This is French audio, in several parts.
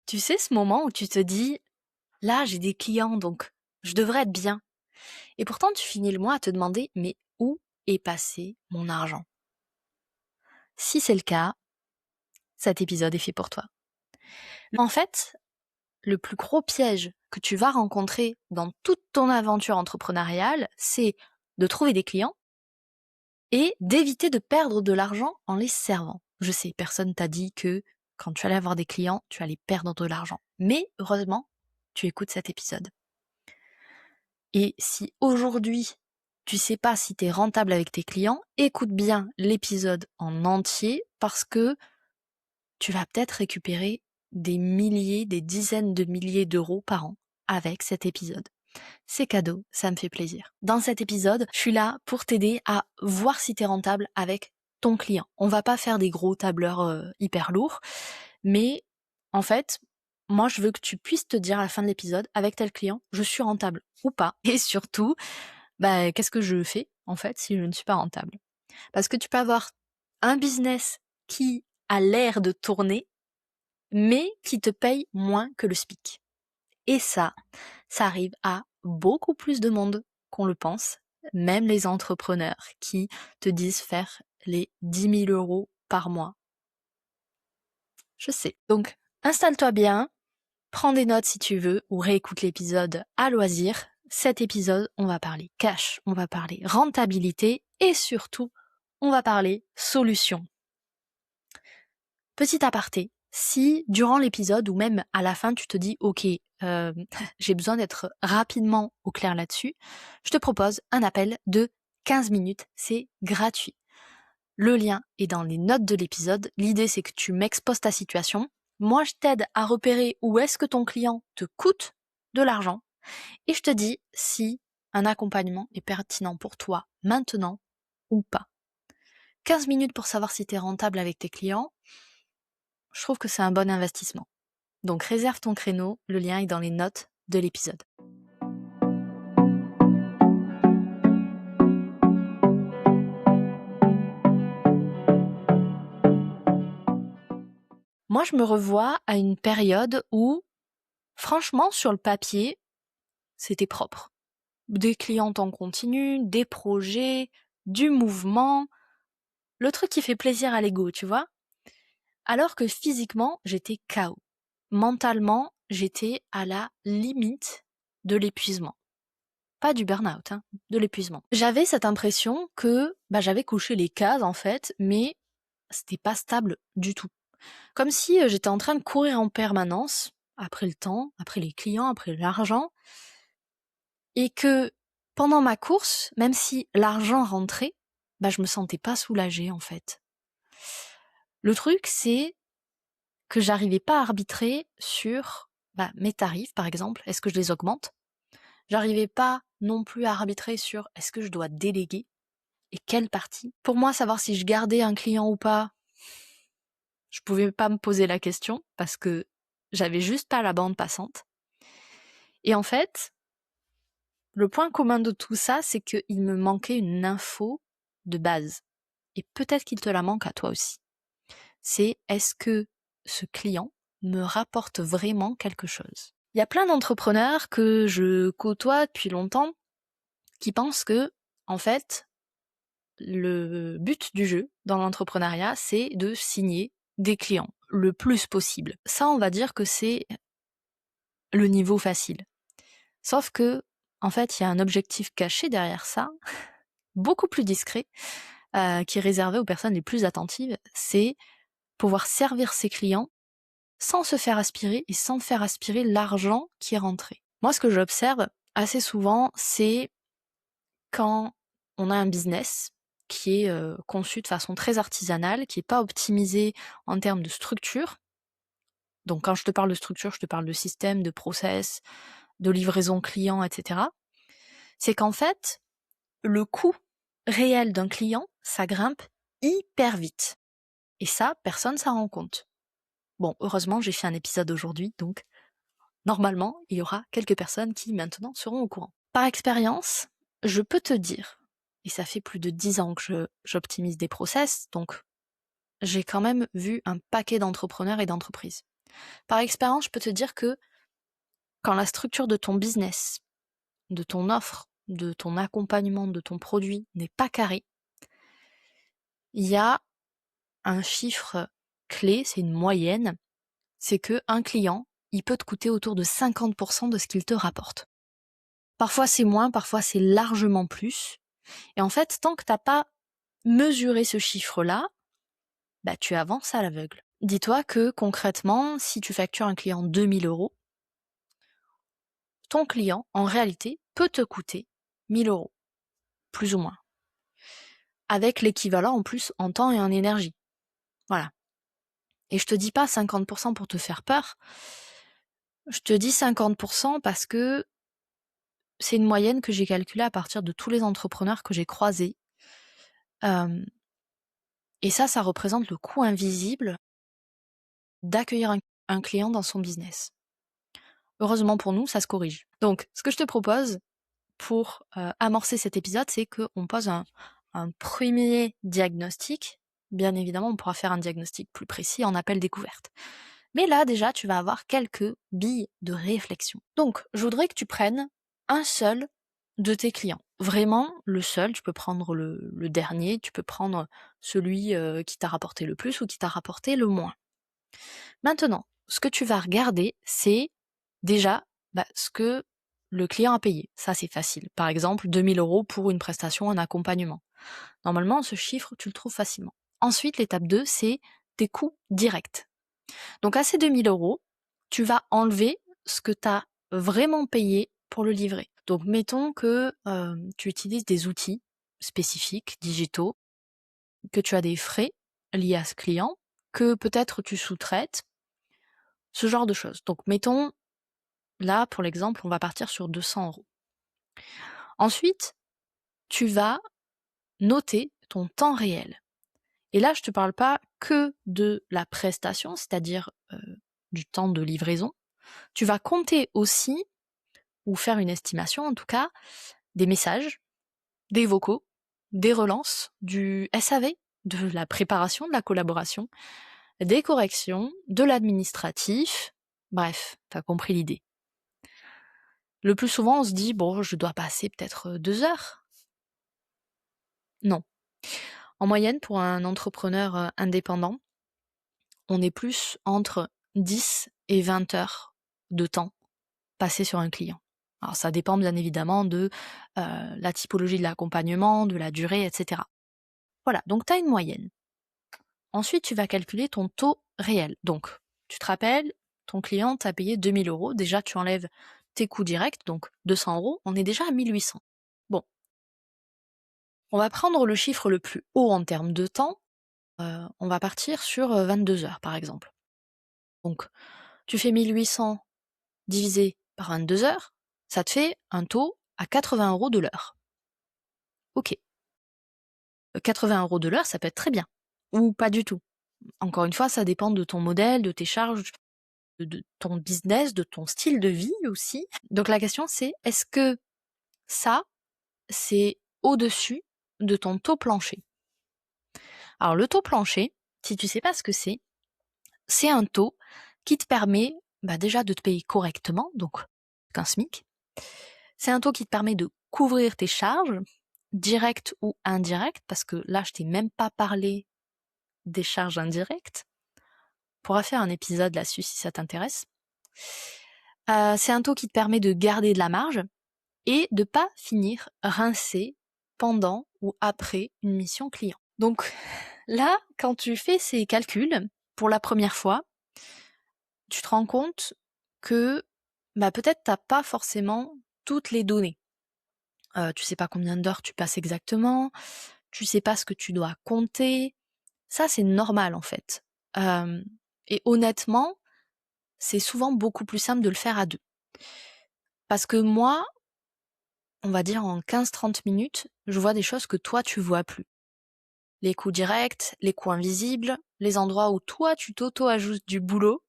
Tu sais ce moment où tu te dis: «Là, j'ai des clients, donc je devrais être bien» et pourtant tu finis le mois à te demander: «Mais où est passé mon argent?» Si c'est le cas, cet épisode est fait pour toi. En fait, le plus gros piège que tu vas rencontrer dans toute ton aventure entrepreneuriale, c'est de trouver des clients et d'éviter de perdre de l'argent en les servant. Je sais, personne t'a dit que quand tu allais avoir des clients, tu allais perdre de l'argent. Mais heureusement, tu écoutes cet épisode. Et si aujourd'hui, tu sais pas si tu es rentable avec tes clients, écoute bien l'épisode en entier parce que tu vas peut-être récupérer des milliers, des dizaines de milliers d'euros par an avec cet épisode. C'est cadeau, ça me fait plaisir. Dans cet épisode, je suis là pour t'aider à voir si tu es rentable avec ton client. On va pas faire des gros tableurs hyper lourds, mais en fait, moi je veux que tu puisses te dire à la fin de l'épisode, avec tel client, je suis rentable ou pas. Et surtout, qu'est-ce que je fais en fait si je ne suis pas rentable? Parce que tu peux avoir un business qui a l'air de tourner, mais qui te paye moins que le SMIC. Et ça arrive à beaucoup plus de monde qu'on le pense, même les entrepreneurs qui te disent faire les 10 000 euros par mois. Je sais. Donc, installe-toi bien, prends des notes si tu veux, ou réécoute l'épisode à loisir. Cet épisode, on va parler cash, on va parler rentabilité et surtout, on va parler solution. Petit aparté, si durant l'épisode ou même à la fin tu te dis ok, j'ai besoin d'être rapidement au clair là-dessus, je te propose un appel de 15 minutes, c'est gratuit. Le lien est dans les notes de l'épisode. L'idée c'est que tu m'exposes ta situation. Moi je t'aide à repérer où est-ce que ton client te coûte de l'argent et je te dis si un accompagnement est pertinent pour toi maintenant ou pas. 15 minutes pour savoir si tu es rentable avec tes clients, je trouve que c'est un bon investissement. Donc réserve ton créneau, le lien est dans les notes de l'épisode. Moi, je me revois à une période où, franchement, sur le papier, c'était propre. Des clients en continu, des projets, du mouvement, le truc qui fait plaisir à l'ego, tu vois. Alors que physiquement, j'étais KO. Mentalement, j'étais à la limite de l'épuisement. Pas du burn-out, de l'épuisement. J'avais cette impression que j'avais couché les cases en fait, mais c'était pas stable du tout. Comme si j'étais en train de courir en permanence, après le temps, après les clients, après l'argent, et que pendant ma course, même si l'argent rentrait, je me sentais pas soulagée en fait. Le truc, c'est que j'arrivais pas à arbitrer sur mes tarifs, par exemple, est-ce que je les augmente? J'arrivais pas non plus à arbitrer sur est-ce que je dois déléguer et quelle partie. Pour moi, savoir si je gardais un client ou pas, je pouvais pas me poser la question parce que j'avais juste pas la bande passante. Et en fait, le point commun de tout ça, c'est qu'il me manquait une info de base. Et peut-être qu'il te la manque à toi aussi. C'est est-ce que ce client me rapporte vraiment quelque chose? Il y a plein d'entrepreneurs que je côtoie depuis longtemps qui pensent que, en fait, le but du jeu dans l'entrepreneuriat, c'est de signer des clients le plus possible. Ça, on va dire que c'est le niveau facile. Sauf que, en fait, il y a un objectif caché derrière ça, beaucoup plus discret, qui est réservé aux personnes les plus attentives, c'est pouvoir servir ses clients sans se faire aspirer et sans faire aspirer l'argent qui est rentré. Moi, ce que j'observe assez souvent, c'est quand on a un business qui est conçu de façon très artisanale, qui n'est pas optimisé en termes de structure. Donc quand je te parle de structure, je te parle de système, de process, de livraison client, etc. C'est qu'en fait, le coût réel d'un client, ça grimpe hyper vite. Et ça, personne s'en rend compte. Bon, heureusement, j'ai fait un épisode aujourd'hui, donc normalement, il y aura quelques personnes qui maintenant seront au courant. Par expérience, je peux te dire, et ça fait plus de 10 ans que j'optimise des process, donc j'ai quand même vu un paquet d'entrepreneurs et d'entreprises. Par expérience, je peux te dire que quand la structure de ton business, de ton offre, de ton accompagnement, de ton produit n'est pas carré, il y a un chiffre clé, c'est une moyenne, c'est que un client, il peut te coûter autour de 50% de ce qu'il te rapporte. Parfois c'est moins, parfois c'est largement plus. Et en fait, tant que t'as pas mesuré ce chiffre-là, bah tu avances à l'aveugle. Dis-toi que concrètement, si tu factures un client 2000 €, ton client, en réalité, peut te coûter 1000 €, plus ou moins. Avec l'équivalent en plus en temps et en énergie. Voilà. Et je te dis pas 50% pour te faire peur, je te dis 50% parce que c'est une moyenne que j'ai calculée à partir de tous les entrepreneurs que j'ai croisés. Et ça représente le coût invisible d'accueillir un client dans son business. Heureusement pour nous, ça se corrige. Donc, ce que je te propose pour amorcer cet épisode, c'est qu'on pose un premier diagnostic. Bien évidemment, on pourra faire un diagnostic plus précis en appel découverte. Mais là, déjà, tu vas avoir quelques billes de réflexion. Donc, je voudrais que tu prennes un seul de tes clients. Vraiment, le seul. Tu peux prendre le dernier, tu peux prendre celui qui t'a rapporté le plus ou qui t'a rapporté le moins. Maintenant, ce que tu vas regarder, c'est déjà ce que le client a payé. Ça, c'est facile. Par exemple, 2000 € pour une prestation, un accompagnement. Normalement, ce chiffre, tu le trouves facilement. Ensuite, l'étape 2, c'est tes coûts directs. Donc à ces 2000 €, tu vas enlever ce que tu as vraiment payé pour le livrer. Donc mettons que tu utilises des outils spécifiques, digitaux, que tu as des frais liés à ce client, que peut-être tu sous-traites, ce genre de choses. Donc mettons, là pour l'exemple, on va partir sur 200 €. Ensuite, tu vas noter ton temps réel. Et là, je te parle pas que de la prestation, c'est-à-dire du temps de livraison. Tu vas compter aussi, ou faire une estimation en tout cas, des messages, des vocaux, des relances, du SAV, de la préparation de la collaboration, des corrections, de l'administratif, bref, t'as compris l'idée. Le plus souvent, on se dit, bon, je dois passer peut-être 2 heures. Non. En moyenne, pour un entrepreneur indépendant, on est plus entre 10 et 20 heures de temps passé sur un client. Alors ça dépend bien évidemment de la typologie de l'accompagnement, de la durée, etc. Voilà, donc tu as une moyenne. Ensuite, tu vas calculer ton taux réel. Donc, tu te rappelles, ton client t'a payé 2000 €. Déjà, tu enlèves tes coûts directs, donc 200 €. On est déjà à 1800. Bon. On va prendre le chiffre le plus haut en termes de temps. On va partir sur 22 heures, par exemple. Donc, tu fais 1800 divisé par 22 heures, ça te fait un taux à 80 € de l'heure. Ok. 80 € de l'heure, ça peut être très bien. Ou pas du tout. Encore une fois, ça dépend de ton modèle, de tes charges, de ton business, de ton style de vie aussi. Donc la question c'est, est-ce que ça, c'est au-dessus de ton taux plancher? Alors le taux plancher, si tu sais pas ce que c'est un taux qui te permet déjà de te payer correctement, donc qu'un SMIC. C'est un taux qui te permet de couvrir tes charges, directes ou indirectes, parce que là je t'ai même pas parlé des charges indirectes. On pourra faire un épisode là-dessus si ça t'intéresse. C'est un taux qui te permet de garder de la marge et de pas finir rincé pendant ou après une mission client. Donc là, quand tu fais ces calculs pour la première fois, tu te rends compte que peut-être t'as pas forcément toutes les données. Tu sais pas combien d'heures tu passes exactement, tu sais pas ce que tu dois compter. Ça, c'est normal en fait. Et honnêtement, c'est souvent beaucoup plus simple de le faire à deux. Parce que moi, on va dire en 15-30 minutes, je vois des choses que toi, tu vois plus. Les coûts directs, les coûts invisibles, les endroits où toi, tu t'auto-ajoutes du boulot,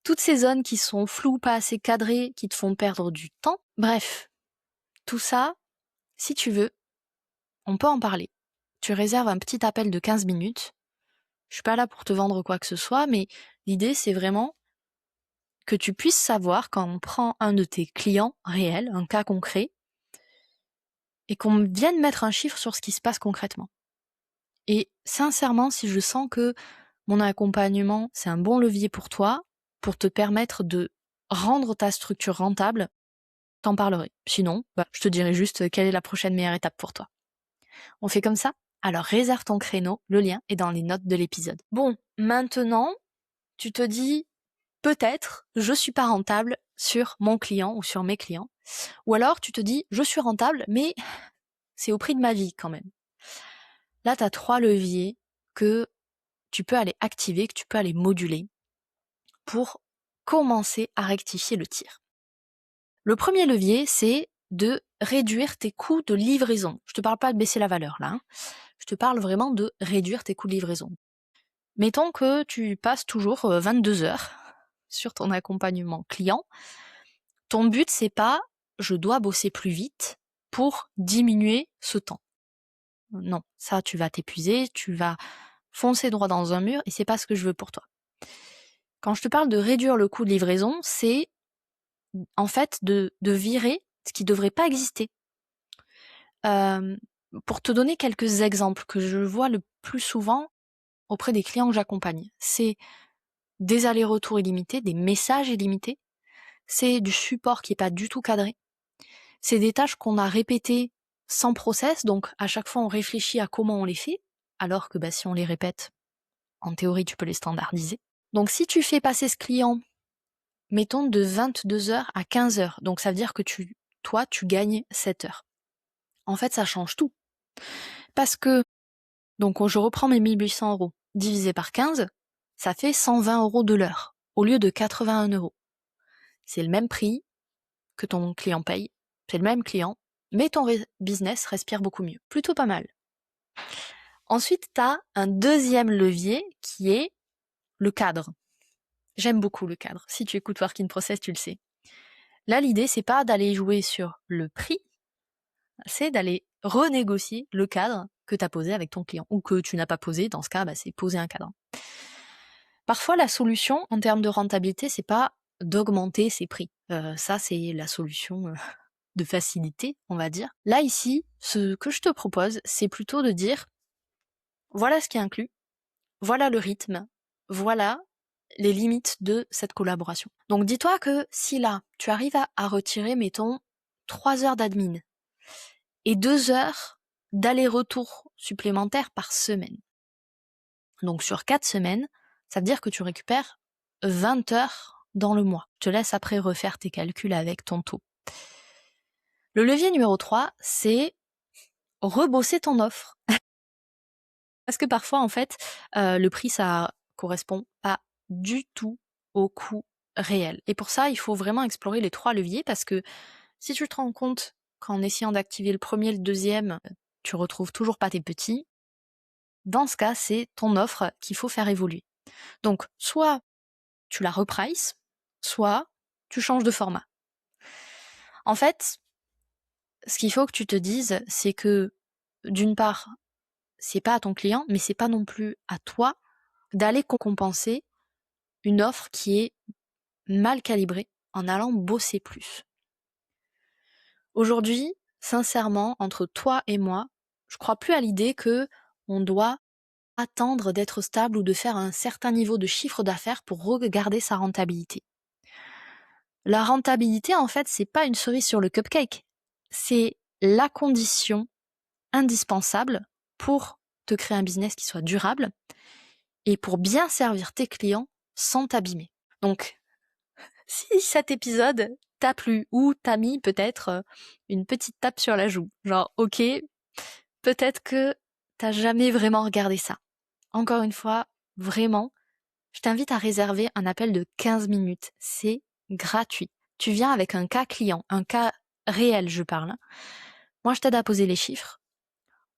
toutes ces zones qui sont floues, pas assez cadrées, qui te font perdre du temps. Bref, tout ça, si tu veux, on peut en parler. Tu réserves un petit appel de 15 minutes. Je suis pas là pour te vendre quoi que ce soit, mais l'idée, c'est vraiment que tu puisses savoir quand on prend un de tes clients réels, un cas concret, et qu'on vienne mettre un chiffre sur ce qui se passe concrètement. Et sincèrement, si je sens que mon accompagnement, c'est un bon levier pour toi, pour te permettre de rendre ta structure rentable, t'en parlerai. Sinon, je te dirai juste quelle est la prochaine meilleure étape pour toi. On fait comme ça? Alors réserve ton créneau, le lien est dans les notes de l'épisode. Bon, maintenant, tu te dis, peut-être, je suis pas rentable sur mon client ou sur mes clients. Ou alors, tu te dis, je suis rentable, mais c'est au prix de ma vie quand même. Là, tu as 3 leviers que tu peux aller activer, que tu peux aller moduler pour commencer à rectifier le tir. Le premier levier, c'est de réduire tes coûts de livraison. Je te parle pas de baisser la valeur là, je te parle vraiment de réduire tes coûts de livraison. Mettons que tu passes toujours 22 heures sur ton accompagnement client. Ton but, c'est pas je dois bosser plus vite pour diminuer ce temps. Non, ça tu vas t'épuiser, tu vas foncer droit dans un mur et c'est pas ce que je veux pour toi. Quand je te parle de réduire le coût de livraison, c'est en fait de virer ce qui devrait pas exister. Pour te donner quelques exemples que je vois le plus souvent auprès des clients que j'accompagne, c'est des allers-retours illimités, des messages illimités, c'est du support qui est pas du tout cadré, c'est des tâches qu'on a répétées sans process, donc à chaque fois on réfléchit à comment on les fait, alors que si on les répète, en théorie tu peux les standardiser. Donc si tu fais passer ce client, mettons de 22 heures à 15 heures, donc ça veut dire que toi tu gagnes 7 heures. En fait ça change tout. Parce que, donc je reprends mes 1800 € divisé par 15, ça fait 120 € de l'heure, au lieu de 81 €. C'est le même prix que ton client paye, c'est le même client, mais ton business respire beaucoup mieux. Plutôt pas mal. Ensuite, tu as un deuxième levier qui est le cadre. J'aime beaucoup le cadre. Si tu écoutes Work in Process, tu le sais. Là, l'idée, c'est pas d'aller jouer sur le prix, c'est d'aller renégocier le cadre que tu as posé avec ton client, ou que tu n'as pas posé. Dans ce cas, c'est poser un cadre. Parfois, la solution en termes de rentabilité, c'est pas d'augmenter ses prix. Ça, c'est la solution de facilité, on va dire. Là, ici, ce que je te propose, c'est plutôt de dire, voilà ce qui est inclus, voilà le rythme, voilà les limites de cette collaboration. Donc dis-toi que si là, tu arrives à retirer, mettons, 3 heures d'admin et 2 heures d'aller-retour supplémentaires par semaine. Donc sur 4 semaines, ça veut dire que tu récupères 20 heures dans le mois. Je te laisse après refaire tes calculs avec ton taux. Le levier numéro 3, c'est rebosser ton offre. Parce que parfois, en fait, le prix, ça correspond pas du tout au coût réel. Et pour ça, il faut vraiment explorer les 3 leviers, parce que si tu te rends compte qu'en essayant d'activer le premier et le deuxième, tu retrouves toujours pas tes petits, dans ce cas, c'est ton offre qu'il faut faire évoluer. Donc, soit tu la reprices, soit tu changes de format. En fait, ce qu'il faut que tu te dises, c'est que, d'une part, c'est pas à ton client, mais c'est pas non plus à toi d'aller compenser une offre qui est mal calibrée en allant bosser plus. Aujourd'hui, sincèrement, entre toi et moi, je crois plus à l'idée que on doit attendre d'être stable ou de faire un certain niveau de chiffre d'affaires pour regarder sa rentabilité. La rentabilité, en fait, c'est pas une cerise sur le cupcake. C'est la condition indispensable pour te créer un business qui soit durable et pour bien servir tes clients sans t'abîmer. Donc, si cet épisode t'a plu ou t'a mis peut-être une petite tape sur la joue, genre ok, peut-être que t'as jamais vraiment regardé ça. Encore une fois, vraiment, je t'invite à réserver un appel de 15 minutes. C'est gratuit. Tu viens avec un cas client, un cas réel, je parle. Moi, je t'aide à poser les chiffres.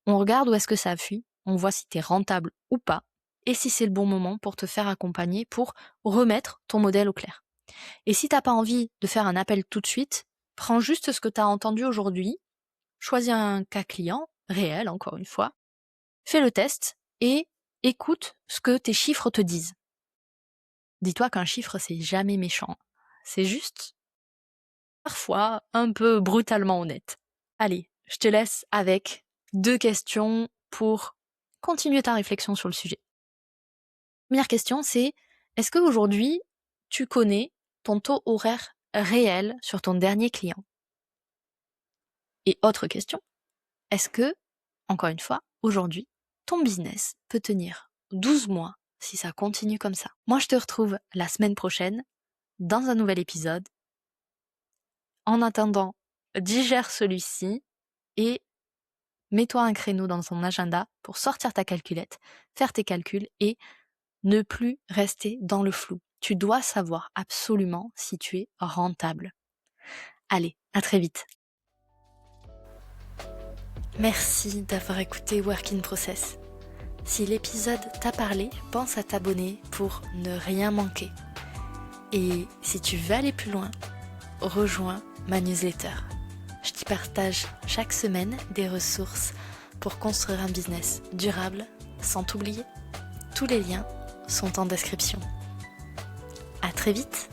On regarde où est-ce que ça fuit. On voit si t'es rentable ou pas. Et si c'est le bon moment pour te faire accompagner pour remettre ton modèle au clair. Et si t'as pas envie de faire un appel tout de suite, prends juste ce que t'as entendu aujourd'hui, choisis un cas client, réel encore une fois, fais le test et écoute ce que tes chiffres te disent. Dis-toi qu'un chiffre, c'est jamais méchant. c'est juste parfois un peu brutalement honnête. Allez, je te laisse avec 2 questions pour continuer ta réflexion sur le sujet. Première question, c'est est-ce qu'aujourd'hui, tu connais ton taux horaire réel sur ton dernier client? Et autre question, est-ce que, encore une fois, aujourd'hui, ton business peut tenir 12 mois si ça continue comme ça? Moi, je te retrouve la semaine prochaine dans un nouvel épisode. En attendant, digère celui-ci et mets-toi un créneau dans ton agenda pour sortir ta calculette, faire tes calculs et ne plus rester dans le flou. Tu dois savoir absolument si tu es rentable. Allez, à très vite. Merci d'avoir écouté Work in Process. Si l'épisode t'a parlé, pense à t'abonner pour ne rien manquer. Et si tu veux aller plus loin, rejoins ma newsletter. Je t'y partage chaque semaine des ressources pour construire un business durable sans t'oublier. Tous les liens sont en description. À très vite!